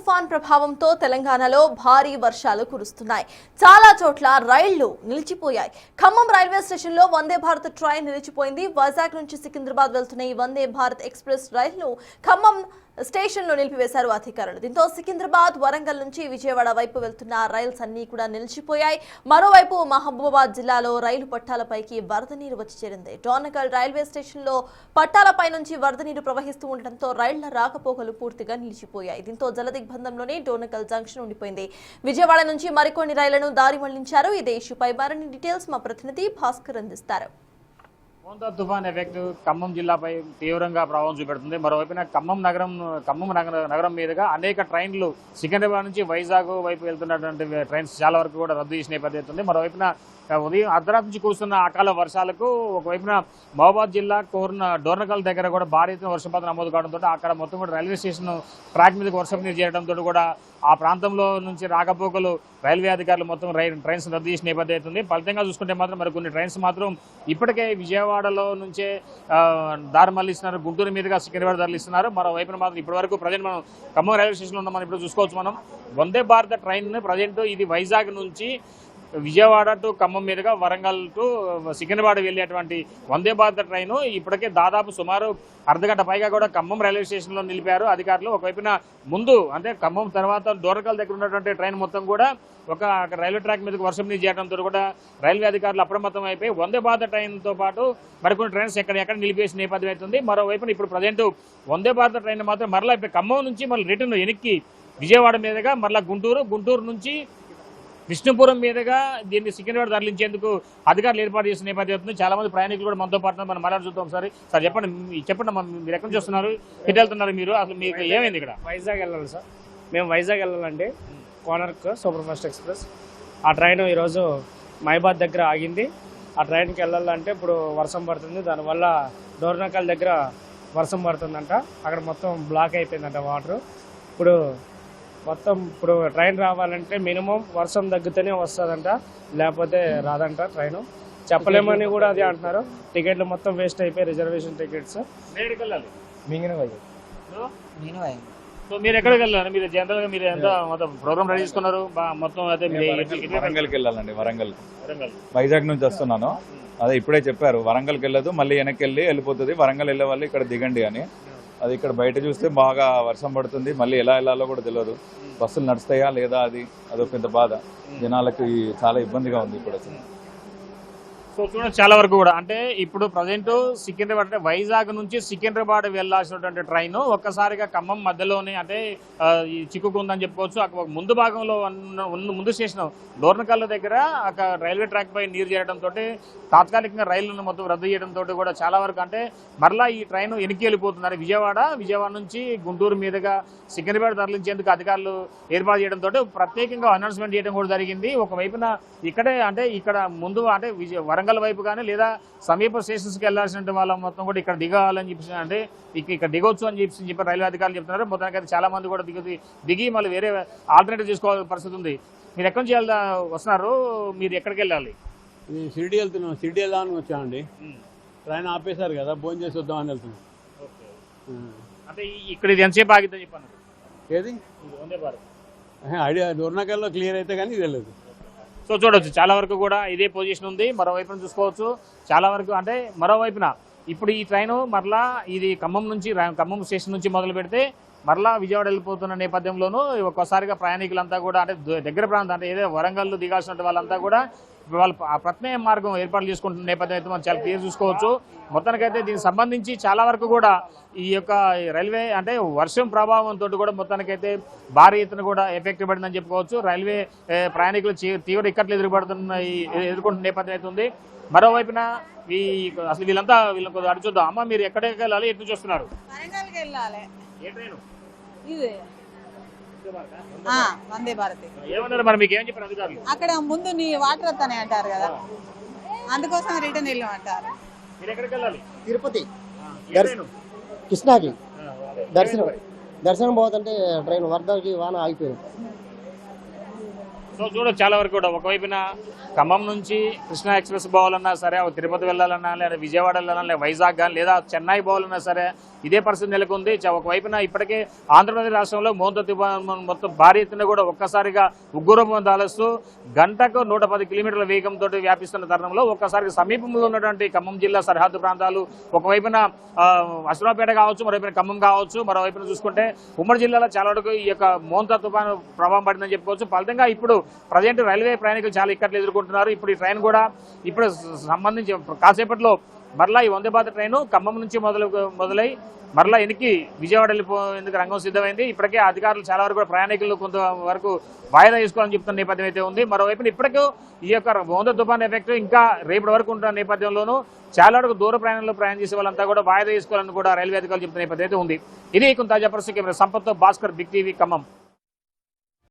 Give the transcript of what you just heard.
తుఫాన్ ప్రభావంతో తెలంగాణలో భారీ వర్షాలు కురుస్తున్నాయి. చాలా చోట్ల రైళ్లు నిలిచిపోయాయి. ఖమ్మం రైల్వే స్టేషన్లో వందే భారత్ ట్రైన్ నిలిచిపోయింది. వైజాగ్ నుంచి సికింద్రాబాద్ వెళ్తున్న ఈ వందే భారత్ ఎక్స్ప్రెస్ రైలును ఖమ్మం స్టేషన్లో నిలిపివేశారు అధికారులు. దీంతో సికింద్రాబాద్, వరంగల్ నుంచి విజయవాడ వైపు వెళ్తున్న రైల్స్ అన్ని కూడా నిలిచిపోయాయి. మరోవైపు మహబూబాబాద్ జిల్లాలో రైలు పట్టాలపైకి వరద నీరు వచ్చి చేరింది. డోర్నకల్ రైల్వే స్టేషన్లో పట్టాలపై నుంచి వరద నీరు ప్రవహిస్తూ ఉండటంతో రైళ్ల రాకపోకలు పూర్తిగా నిలిచిపోయాయి. దీంతో జలదిగ్బంధంలోనే డోర్నకల్ జంక్షన్ ఉండిపోయింది. విజయవాడ నుంచి మరికొన్ని రైళ్లను దారి మళ్లించారు. ఇదే ఇష్యూపై మరిన్ని డీటెయిల్స్ మా ప్రతినిధి భాస్కర్ అందిస్తారు. మోంతా తుఫాన్ ఎఫెక్ట్ ఖమ్మం జిల్లాపై తీవ్రంగా ప్రభావం చూపెడుతుంది. మరోవైపున ఖమ్మం నగరం మీదుగా అనేక ట్రైన్లు సికింద్రాబాద్ నుంచి వైజాగ్ వైపు వెళ్తున్నటువంటి ట్రైన్స్ చాలా వరకు కూడా రద్దు చేసిన నేపథ్యం ఉంది. మరోవైపున ఉదయం అర్ధరాత్రి నుంచి కురుస్తున్న అకాల వర్షాలకు ఒకవైపున మహబూబాబాద్ జిల్లా డోర్నకల్ దగ్గర కూడా భారీ ఎత్తున వర్షపాతం నమోదు కావడంతో అక్కడ మొత్తం కూడా రైల్వే స్టేషన్ ట్రాక్ మీదకి వర్షం నీరు చేరడంతో కూడా ఆ ప్రాంతంలో నుంచి రాకపోకలు రైల్వే అధికారులు మొత్తం ట్రైన్స్ రద్దు చేసిన నేపథ్యం ఉంది. ఫలితంగా చూసుకుంటే మాత్రం మరి కొన్ని ట్రైన్స్ మాత్రం ఇప్పటికే విజయవాడలో నుంచే దారి మళ్లిస్తున్నారు, గుంటూరు మీదుగా సికింద్రాబాద్ తరలిస్తున్నారు. మరోవైపున మాత్రం ఇప్పటివరకు ప్రజెంట్ మనం ఖమ్మం రైల్వే స్టేషన్లో ఉన్నాం. మనం ఇప్పుడు చూసుకోవచ్చు మనం వందే భారత్ ట్రైన్ ప్రజెంట్ ఇది వైజాగ్ నుంచి విజయవాడ టు ఖమ్మం మీదుగా వరంగల్ టు సికింద్రాబాద్ వెళ్ళేటువంటి వందే భారత్ ట్రైన్ ఇప్పటికే దాదాపు సుమారు అర్ధగంట పైగా కూడా ఖమ్మం రైల్వే స్టేషన్లో నిలిపారు అధికారులు. ఒకవైపున ముందు అంటే ఖమ్మం తర్వాత డోర్నకల్ దగ్గర ఉన్నటువంటి ట్రైన్ మొత్తం కూడా ఒక రైల్వే ట్రాక్ మీదకి వర్షం నీరు చేయడంతో కూడా రైల్వే అధికారులు అప్రమత్తం అయిపోయి వందే భారత్ ట్రైన్తో పాటు మరికొన్ని ట్రైన్స్ ఎక్కడ నిలిపేసిన నేపథ్యం అవుతుంది. మరోవైపున ఇప్పుడు ప్రజెంట్ వందే భారత్ ట్రైన్ మాత్రం మరలా ఖమ్మం నుంచి మళ్ళీ రిటర్న్ వెనక్కి విజయవాడ మీదుగా మరలా గుంటూరు నుంచి విష్ణుపురం మీదుగా దీన్ని సికింద్రాబాద్ తరలించేందుకు అధికారులు ఏర్పాటు చేసిన నేపథ్యం. చాలా మంది ప్రయాణికులు కూడా మనతో పాటు మనం మాట్లాడి చూద్దాం. సార్ చెప్పండి మీరు ఎక్కడి నుంచి వస్తున్నారు, ఎటు వెళ్తున్నారు మీరు, అసలు మీకు ఏమైంది ఇక్కడ? వైజాగ్ వెళ్ళాలి సార్, మేము వైజాగ్ వెళ్ళాలండి. కోనర్క్ సూపర్ ఫాస్ట్ ఎక్స్ప్రెస్ ఆ ట్రైన్ ఈరోజు మహిబాద్ దగ్గర ఆగింది. ఆ ట్రైన్కి వెళ్ళాలంటే ఇప్పుడు వర్షం పడుతుంది, దానివల్ల డోర్నకల్ దగ్గర వర్షం పడుతుందంట. అక్కడ మొత్తం బ్లాక్ అయిపోయిందంట వాటర్. ఇప్పుడు ట్రైన్ రావాలంటే మినిమం వర్షం తగ్గితేనే వస్తుందంట, లేకపోతే రాదంట ట్రైన్. చెప్పలేమని కూడా అదే అంటున్నారు. టికెట్లు మొత్తం వేస్ట్ అయిపోయి రిజర్వేషన్ టికెట్స్. సో మీరు ఎక్కడికి వెళ్ళాలి? మీరు జనరల్గా మీరు ఎంత మొత్తం ప్రోగ్రామ్ రెడీ చేసుకున్నారు మొత్తం? అయితే వరంగల్కి వెళ్ళాలండి. వరంగల్ వైజాగ్ నుంచి వస్తున్నాను. అదే ఇప్పుడే చెప్పారు వరంగల్కి వెళ్ళదు, మళ్ళీ వెనక్కి వెళ్ళిపోతుంది. వరంగల్ వెళ్ళే వాళ్ళు ఇక్కడ దిగండి అని. అది ఇక్కడ బయట చూస్తే బాగా వర్షం పడుతుంది, మళ్ళీ ఎలా వెళ్ళాలో కూడా తెలియదు. బస్సులు నడుస్తాయా లేదా అదొక పెద్ద బాధ. జనాలకి చాలా ఇబ్బందిగా ఉంది ఇప్పుడు అసలు. సో చూడండి చాలా వరకు కూడా అంటే ఇప్పుడు ప్రజెంట్ సికింద్రాబాద్ అంటే వైజాగ్ నుంచి సికింద్రాబాద్ వెళ్లాల్సినటువంటి ట్రైన్ ఒక్కసారిగా ఖమ్మం మధ్యలోనే అంటే చిక్కుకుందని చెప్పుకోవచ్చు. అక్కడ ముందు భాగంలో ముందు స్టేషన్ డోర్నకల్ దగ్గర అక్కడ రైల్వే ట్రాక్ పై నీరు చేరడంతో తాత్కాలికంగా రైళ్లను మొత్తం రద్దు చేయడంతో కూడా చాలా వరకు అంటే మరలా ఈ ట్రైన్ వెనక్కి వెళ్ళిపోతున్నారు. విజయవాడ నుంచి గుంటూరు మీదుగా సికింద్రాబాద్ తరలించేందుకు అధికారులు ఏర్పాటు చేయడంతో ప్రత్యేకంగా అనౌన్స్మెంట్ చేయడం కూడా జరిగింది. ఒకవైపున ఇక్కడే అంటే ఇక్కడ ముందు అంటే వరంగల్ వైపు కానీ లేదా సమీప స్టేషన్స్కి వెళ్ళాల్సిన వాళ్ళ మొత్తం కూడా ఇక్కడ దిగాలని చెప్పి అంటే ఇక్కడ దిగొచ్చు అని చెప్పి రైల్వే అధికారులు చెప్తున్నారు. మొత్తానికి అయితే చాలా మంది కూడా దిగి మళ్ళీ వేరే ఆల్టర్నేటివ్ చేసుకోవాల్సిన పరిస్థితి ఉంది. మీరు ఎక్కడి నుంచి వస్తున్నారు, మీరు ఎక్కడికి వెళ్ళాలి? షిరిడి వెళ్తున్నాం. షిరిడి వెళ్దామని వచ్చామండి. ట్రైన్ ఆపేశారు కదా, భోజనం చేసి వద్దామని వెళ్తున్నాం. అంటే ఇక్కడ ఇది ఎంతసేపు ఆగిద్దని చెప్పాను. ఏది ఐడియా డోర్నకల్లో క్లియర్ అయితే కానీ ఇది వెళ్ళదు. సో చూడవచ్చు చాలా వరకు కూడా ఇదే పొజిషన్ ఉంది. మరోవైపున చూసుకోవచ్చు చాలా వరకు అంటే మరోవైపున ఇప్పుడు ఈ ట్రైన్ మరలా ఇది ఖమ్మం స్టేషన్ నుంచి మొదలు పెడితే మరలా విజయవాడ వెళ్ళిపోతున్న నేపథ్యంలోనూ ఒక్కసారిగా ప్రయాణికులంతా కూడా అంటే దగ్గర ప్రాంతం అంటే ఏదో వరంగల్ దిగాల్సిన వాళ్ళంతా కూడా వాళ్ళు ఆ ప్రత్యేక మార్గం ఏర్పాటు చేసుకుంటున్న నేపథ్యం అయితే మనం చాలా క్లియర్ చూసుకోవచ్చు. మొత్తానికైతే దీనికి సంబంధించి చాలా వరకు కూడా ఈ యొక్క రైల్వే అంటే వర్షం ప్రభావంతో కూడా మొత్తానికైతే భారీ ఎత్తున కూడా ఎఫెక్ట్ పడిందని చెప్పుకోవచ్చు. రైల్వే ప్రయాణికులు తీవ్ర ఇక్కట్లు ఎదుర్కొంటున్న నేపథ్యం అయితే ఉంది. మరోవైపున అసలు వీళ్ళకి అడిగి చూద్దాం. అమ్మ మీరు ఎక్కడికి వెళ్ళాలి, ఎటు చూస్తున్నారు? ఏ ట్రైన్? వందే భారత్. ఏమన్నారు మరి, మీకు ఏం చెప్పారు అధికారులు? అక్కడ ముందు నీ వాటర్ వస్తానే అంటారు కదా, అందుకోసం రిటర్న్ వెళ్ళమంటారు. మీరు ఎక్కడికి వెళ్ళాలి? తిరుపతి కృష్ణాకి దర్శనం పోతుంటే ట్రైన్ వరదకి వాన ఆగిపోయింది. సో చూడొచ్చు చాలా వరకు కూడా ఒకవైపున ఖమ్మం నుంచి కృష్ణా ఎక్స్ప్రెస్ పోవాలన్నా సరే, తిరుపతి వెళ్ళాలన్నా లేదా విజయవాడ వెళ్ళాలన్నా లేదా వైజాగ్ కానీ లేదా చెన్నై పోవాలన్నా సరే ఇదే పరిస్థితి నెలకొంది. ఒకవైపున ఇప్పటికే ఆంధ్రప్రదేశ్ రాష్ట్రంలో మోంతా తుఫాన్ మొత్తం భారీ ఎత్తున కూడా ఒక్కసారిగా ఉగ్రరూపం దాలుస్తూ గంటకు 110 కిలోమీటర్ల వేగంతో వ్యాపిస్తున్న తరుణంలో ఒక్కసారిగా సమీపంలో ఉన్నటువంటి ఖమ్మం జిల్లా సరిహద్దు ప్రాంతాలు ఒకవైపున అశ్వరాపేట కావచ్చు, మరోవైపున ఖమ్మం కావచ్చు, మరోవైపున చూసుకుంటే ఉమ్మడి జిల్లాలో చాలా వరకు ఈ యొక్క మోంతా తుఫాను ప్రభావం పడిందని చెప్పుకోవచ్చు. ఫలితంగా ఇప్పుడు ప్రజెంట్ రైల్వే ప్రయాణికులు చాలా ఇక్కట్లు ఎదుర్కొంటున్నారు. ఇప్పుడు ఈ ట్రైన్ కూడా ఇప్పుడు సంబంధించి కాసేపట్లో మరలా ఈ వందే భారత్ ట్రైన్ ఖమ్మం నుంచి మొదలై మరలా ఎనికి విజయవాడ వెళ్ళిపోయేందుకు రంగం సిద్ధమైంది. ఇప్పటికే అధికారులు చాలా వరకు కూడా ప్రయాణికులు కొంతవరకు వాయిదా తీసుకోవాలని చెప్తున్న నేపథ్యం అయితే ఉంది. మరోవైపు ఇప్పటికీ ఈ యొక్క వంద తుఫాన్ ఎఫెక్ట్ ఇంకా రేపటి వరకు ఉంటున్న నేపథ్యంలోనూ చాలా వరకు దూర ప్రయాణంలో ప్రయాణం చేసే వాళ్ళంతా కూడా వాయిదా తీసుకోవాలని కూడా రైల్వే అధికారులు చెప్తున్న నేపథ్యం అయితే ఉంది. ఇది కొంత తాజా పరిస్థితి. సంపత్తో భాస్కర్, బిగ్ టీవీ, ఖమ్మం.